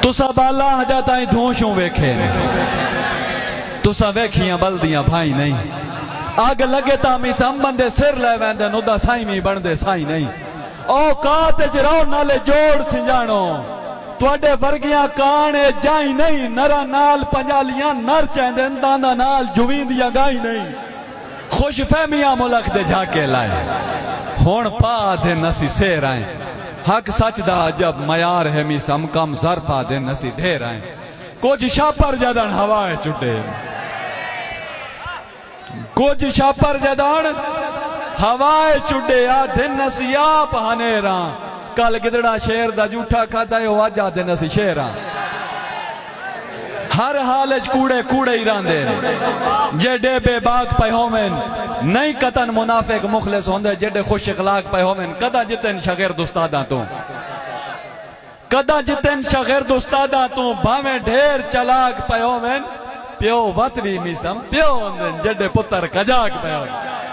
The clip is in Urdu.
تسا بالا ہجا تائیں دھوشوں ویکھے تسا ویکھیاں بلدیاں بھائی نہیں آگ لگے تامی سم بندے سر لے ویندے نودا سائی میں بندے سائی نہیں اوقات جراؤ نالے جوڑ سنجانو توڑے برگیاں کانے جائی نہیں نرا نال پنجالیاں نر چیندے داندہ نال جویندیاں گائی نہیں خوش فہمیاں ملک دے جھاکے لائے ہون پا دے نسی سیر آئیں حق سچ دا جب میار ہے می سم کم ظرفا دے نسی ڈھیر آئیں کچھ شاپر جدن ہوائے چٹے کچھ شاپر جدن ہوائے چٹے دن نسی آپ ہنیراں کل گدڑا شیر دا جھوٹا کھاتا ہے واجہ دے نسی شیراں ہر حالج کوڑے کوڑے ہی راندے جیڑے بے باک پہ ہومن نہیں قطن منافق مخلص ہوندے جیڑے خوش اخلاق پہ ہومن کدا جتن شاگرد استاداں تو کدا جتن شاگرد استاداں تو بھاویں ڈھیر چلاک پہ ہومن پیو وطوی میسم پیو ہوندن جیڑے پتر کجاک پہ ہومن